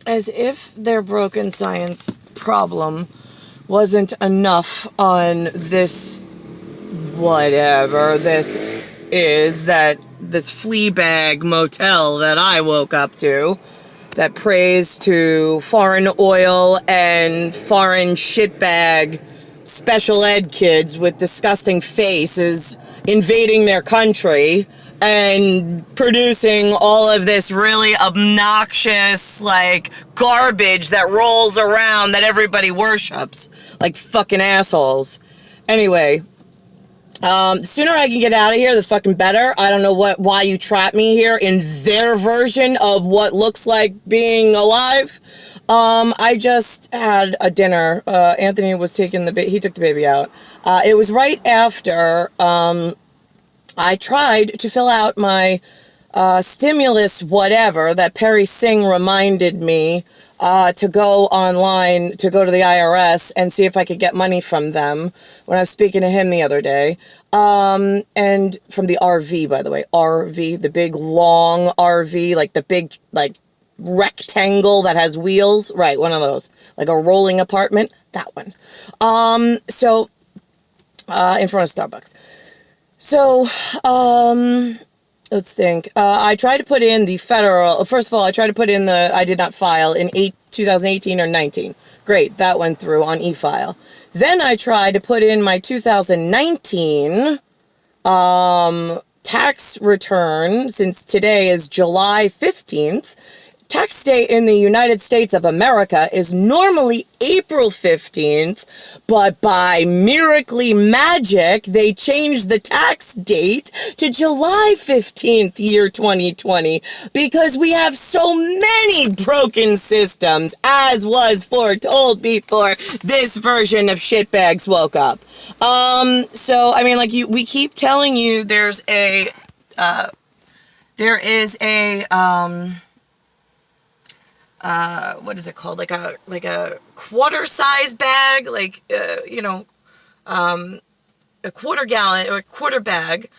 As if their broken science problem wasn't enough on this, whatever this is, that this flea bag motel that I woke up to, that prays to foreign oil and foreign shitbag special ed kids with disgusting faces invading their country and producing all of this really obnoxious, like, garbage that rolls around that everybody worships like fucking assholes. Anyway, the sooner I can get out of here, the fucking better. I don't know why you trap me here in their version of what looks like being alive. I just had a dinner. Anthony was taking he took the baby out. It was right after, I tried to fill out my stimulus whatever that Perry Singh reminded me to go online, to go to the IRS and see if I could get money from them when I was speaking to him the other day. And from the RV, by the way, RV, the big long RV, like the big, like, rectangle that has wheels. Right, one of those. Like a rolling apartment. That one. So, in front of Starbucks. So, let's think. I tried to put in the federal, first of all, I tried to put in I did not file in 2018 or 19. Great, that went through on e-file. Then I tried to put in my 2019 tax return, since today is July 15th. Tax day in the United States of America is normally April 15th, but by miracle magic, they changed the tax date to July 15th, year 2020, because we have so many broken systems, as was foretold before this version of shitbags woke up. So, I mean, like, we keep telling you there is a, what is it called? Like a quarter size bag, like, a quarter gallon or a quarter bag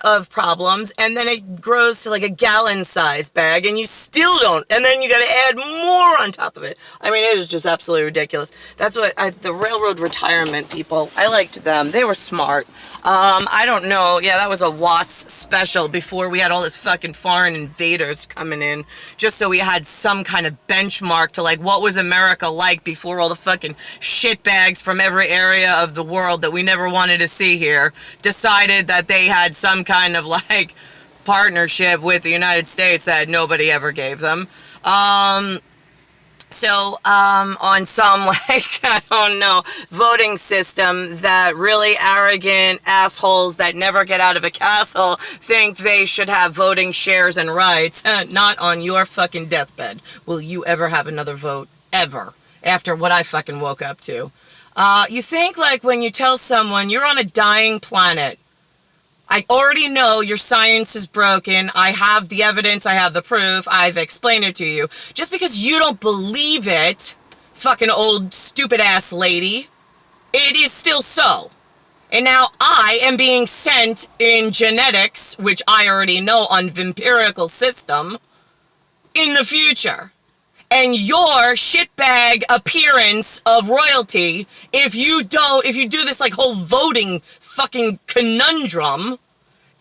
of problems, and then it grows to like a gallon size bag, and you still don't, and then you got to add more on top of it. I mean, it is just absolutely ridiculous. That's what the railroad retirement people, I liked them. They were smart. I don't know. Yeah, that was a Watts special before we had all this fucking foreign invaders coming in, just so we had some kind of benchmark to, like, what was America like before all the fucking shitbags from every area of the world that we never wanted to see here decided that they had some kind of, like, partnership with the United States that nobody ever gave them. On some, like, I don't know, voting system that really arrogant assholes that never get out of a castle think they should have voting shares and rights. Not on your fucking deathbed will you ever have another vote, ever, after what I fucking woke up to. You think, like, when you tell someone you're on a dying planet, I already know your science is broken. I have the evidence. I have the proof. I've explained it to you. Just because you don't believe it, fucking old stupid ass lady, it is still so. And now I am being sent in genetics, which I already know on vampirical system, in the future. And your shitbag appearance of royalty, if you do this, like, whole voting fucking conundrum,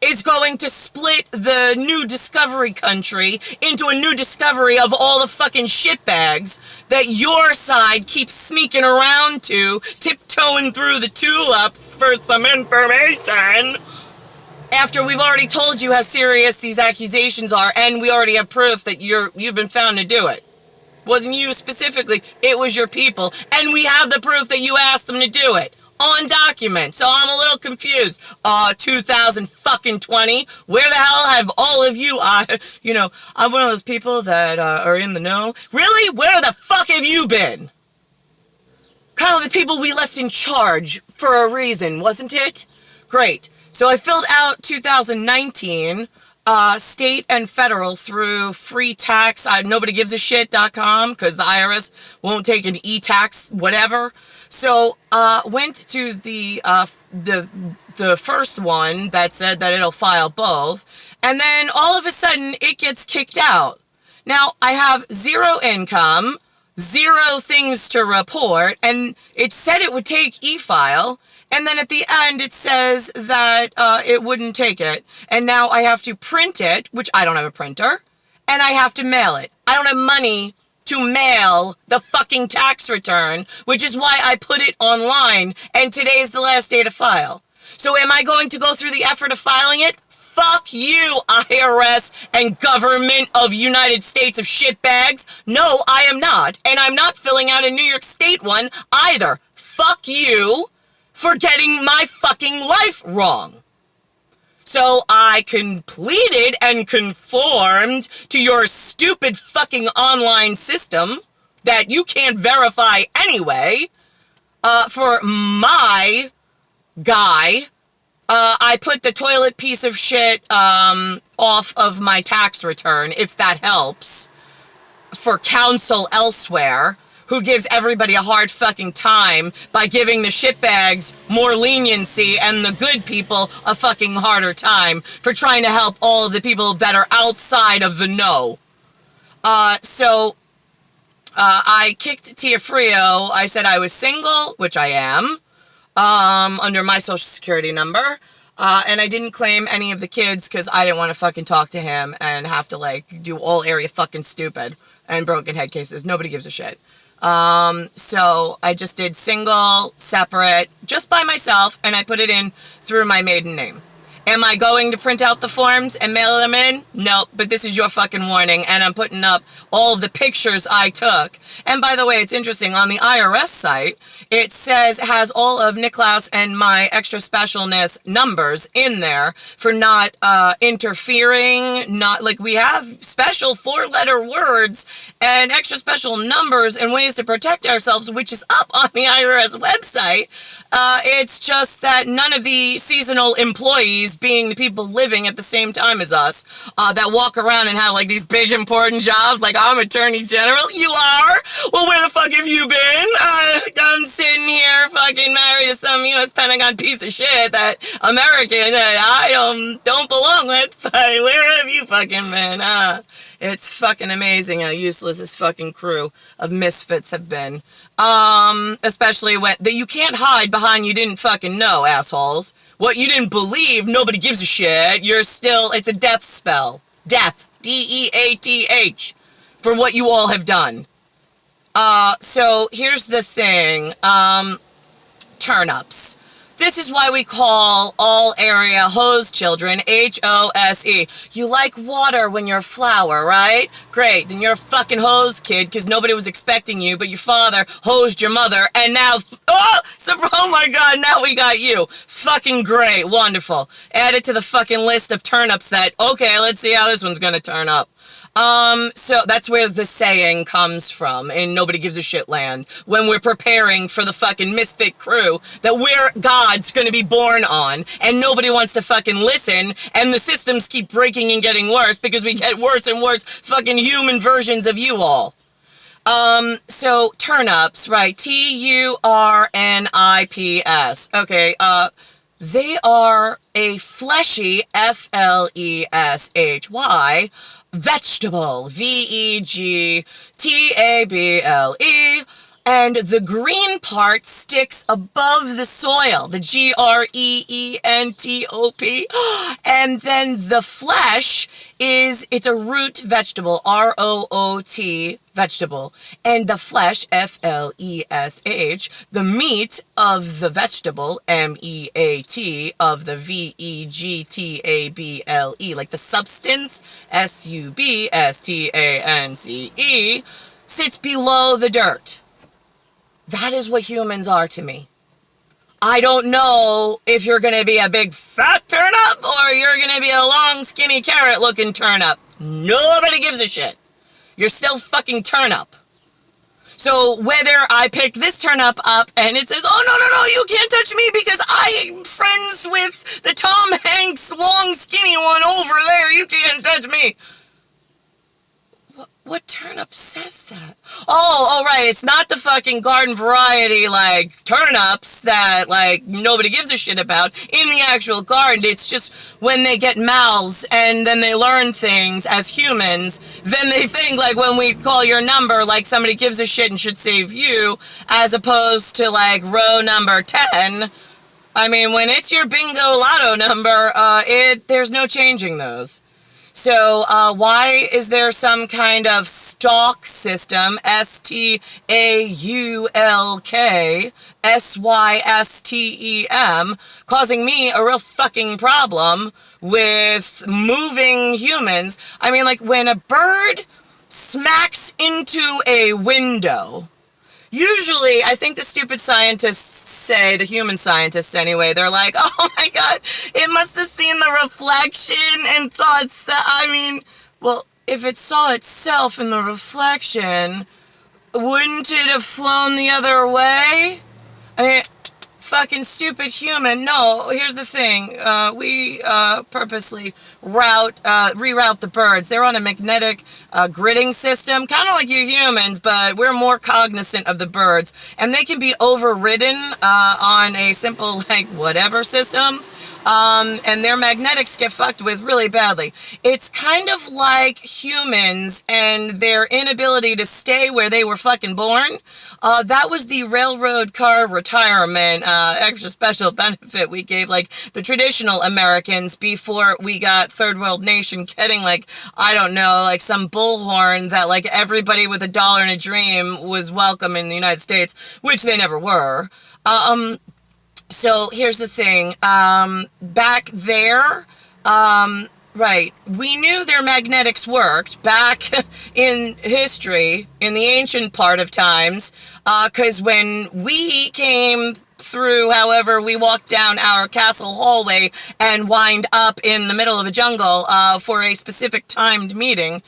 is going to split the new discovery country into a new discovery of all the fucking shitbags that your side keeps sneaking around to, tiptoeing through the tulips for some information, after we've already told you how serious these accusations are, and we already have proof that you've been found to do it. It wasn't you specifically, it was your people, and we have the proof that you asked them to do it. On document. So I'm a little confused. 2020, where the hell have all of you, I'm one of those people that are in the know. Really? Where the fuck have you been? Kind of the people we left in charge for a reason, wasn't it? Great. So I filled out 2019, state and federal, through freetax, nobodygivesashit.com, because the IRS won't take an e-tax, whatever. So, went to the first one that said that it'll file both, and then all of a sudden it gets kicked out. Now, I have 0 income, 0 things to report, and it said it would take e-file, and then at the end it says that it wouldn't take it. And now I have to print it, which I don't have a printer, and I have to mail it. I don't have money to mail the fucking tax return, which is why I put it online, and today is the last day to file. So am I going to go through the effort of filing it? Fuck you, IRS and government of United States of shitbags. No, I am not. And I'm not filling out a New York State one either. Fuck you for getting my fucking life wrong. So I completed and conformed to your stupid fucking online system that you can't verify anyway. For my guy, I put the toilet piece of shit off of my tax return, if that helps, for counsel elsewhere, who gives everybody a hard fucking time by giving the shitbags more leniency and the good people a fucking harder time for trying to help all of the people that are outside of the know. So I kicked Tia Frio. I said I was single, which I am, under my social security number, and I didn't claim any of the kids because I didn't want to fucking talk to him and have to, like, do all area fucking stupid and broken head cases. Nobody gives a shit. So I just did single, separate, just by myself, and I put it in through my maiden name. Am I going to print out the forms and mail them in? Nope, but this is your fucking warning, and I'm putting up all of the pictures I took. And by the way, it's interesting, on the IRS site, it says, has all of Nicklaus and my extra specialness numbers in there for not interfering, not, like, we have special 4-letter words and extra special numbers and ways to protect ourselves, which is up on the IRS website. It's just that none of the seasonal employees, being the people living at the same time as us, that walk around and have, like, these big important jobs, like, I'm Attorney General. You are? Well, where the fuck have you been? I'm sitting here fucking married to some U.S. Pentagon piece of shit that American that I don't belong with, but where have you fucking been? It's fucking amazing how useless this fucking crew of misfits have been. Especially when that you can't hide behind you didn't fucking know, assholes. What you didn't believe, nobody gives a shit. You're still, it's a death spell. Death. D-E-A-T-H. For what you all have done. So here's the thing. Turnips. This is why we call all area hose children H-O-S-E. You like water when you're a flower, right? Great, then you're a fucking hose kid because nobody was expecting you, but your father hosed your mother, and now, oh my god, now we got you. Fucking great, wonderful. Add it to the fucking list of turnips that, okay, let's see how this one's gonna turn up. So that's where the saying comes from in Nobody Gives a Shit land, when we're preparing for the fucking misfit crew that we're God's gonna be born on, and nobody wants to fucking listen, and the systems keep breaking and getting worse because we get worse and worse fucking human versions of you all. So turnips, right? T-U-R-N-I-P-S. Okay, they are a fleshy, F-L-E-S-H-Y, vegetable, V-E-G-T-A-B-L-E, and the green part sticks above the soil, the G-R-E-E-N-T-O-P, and then the flesh it's a root vegetable, R-O-O-T vegetable, and the flesh, F-L-E-S-H, the meat of the vegetable, M-E-A-T, of the V-E-G-T-A-B-L-E, like the substance, S-U-B-S-T-A-N-C-E, sits below the dirt. That is what humans are to me. I don't know if you're going to be a big fat turnip or you're going to be a long skinny carrot looking turnip. Nobody gives a shit. You're still fucking turnip. So whether I pick this turnip up and it says, oh no, you can't touch me because I'm friends with the Tom Hanks long skinny one over there, you can't touch me. What turnip says that? Oh, right. It's not the fucking garden variety, like, turnips that, like, nobody gives a shit about in the actual garden. It's just when they get mouths and then they learn things as humans, then they think, like, when we call your number, like, somebody gives a shit and should save you, as opposed to, like, row number 10. I mean, when it's your bingo lotto number, there's no changing those. So, why is there some kind of stalk system, STAULK, causing me a real fucking problem with moving humans? I mean, like, when a bird smacks into a window, usually, I think the stupid scientists say, the human scientists anyway, they're like, oh my god, it must have seen the reflection and saw itself. I mean, well, if it saw itself in the reflection, wouldn't it have flown the other way? I mean, fucking stupid human. No, here's the thing. We purposely reroute the birds. They're on a magnetic gridding system, kind of like you humans, but we're more cognizant of the birds. And they can be overridden on a simple, like, whatever system. And their magnetics get fucked with really badly. It's kind of like humans and their inability to stay where they were fucking born. That was the railroad car retirement extra special benefit we gave, like, the traditional Americans before we got third world nation getting, like, I don't know, like some bullhorn that, like, everybody with a dollar and a dream was welcome in the United States, which they never were. So here's the thing, back there, right, we knew their magnetics worked back in history, in the ancient part of times, because when we came through, however, we walked down our castle hallway and wind up in the middle of a jungle for a specific timed meeting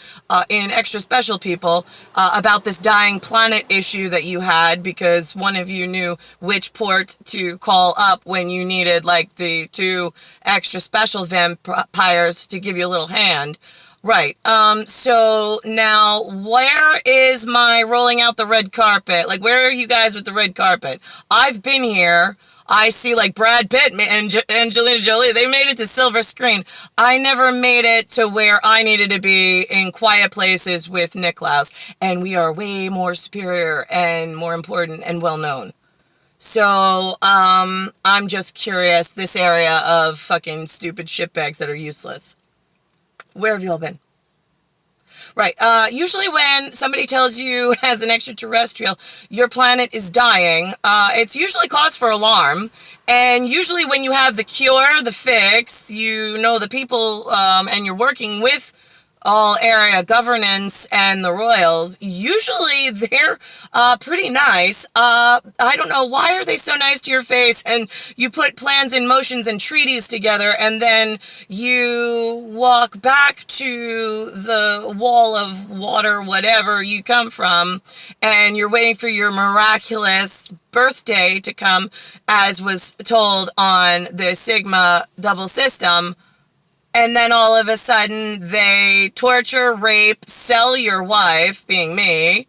in Extra Special People about this dying planet issue that you had, because one of you knew which port to call up when you needed, like, the 2 extra special vampires to give you a little hand. Right. So now, where is my rolling out the red carpet? Like, where are you guys with the red carpet? I've been here. I see, like, Brad Pitt and Angelina Jolie. They made it to silver screen. I never made it to where I needed to be in quiet places with Nicklaus. And we are way more superior and more important and well known. So, I'm just curious, this area of fucking stupid shitbags that are useless. Where have you all been? Right. Usually when somebody tells you as an extraterrestrial your planet is dying, it's usually cause for alarm. And usually when you have the cure, the fix, you know the people, and you're working with all area governance and the royals, usually they're pretty nice. I don't know, why are they so nice to your face? And you put plans and motions and treaties together, and then you walk back to the wall of water, whatever you come from, and you're waiting for your miraculous birthday to come, as was told on the Sigma double system. And then all of a sudden, they torture, rape, sell your wife, being me,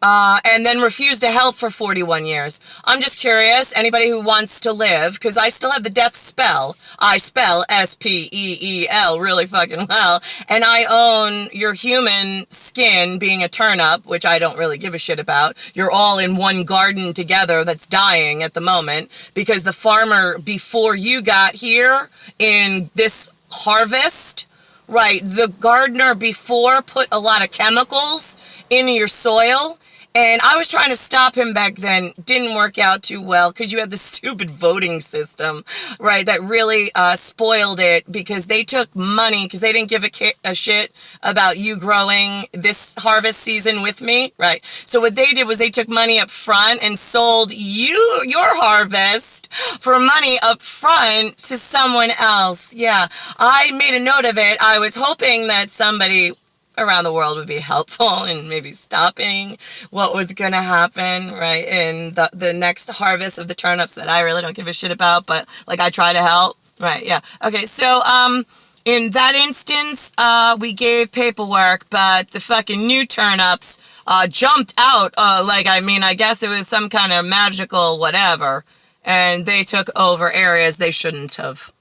and then refuse to help for 41 years. I'm just curious, anybody who wants to live, because I still have the death spell. I spell S-P-E-E-L really fucking well, and I own your human skin being a turnip, which I don't really give a shit about. You're all in one garden together that's dying at the moment, because the farmer before you got here in this harvest, right, the gardener before put a lot of chemicals in your soil, and I was trying to stop him back then. Didn't work out too well, because you had the stupid voting system, right, that really spoiled it, because they took money, because they didn't give a shit about you growing this harvest season with me, right? So what they did was they took money up front and sold you your harvest for money up front to someone else. Yeah, I made a note of it. I was hoping that somebody around the world would be helpful in maybe stopping what was gonna happen, right, in the next harvest of the turnips that I really don't give a shit about, but, like, I try to help, right? Yeah. Okay, so In that instance, we gave paperwork, but the fucking new turn-ups jumped out. I guess it was some kind of magical whatever, and they took over areas they shouldn't have.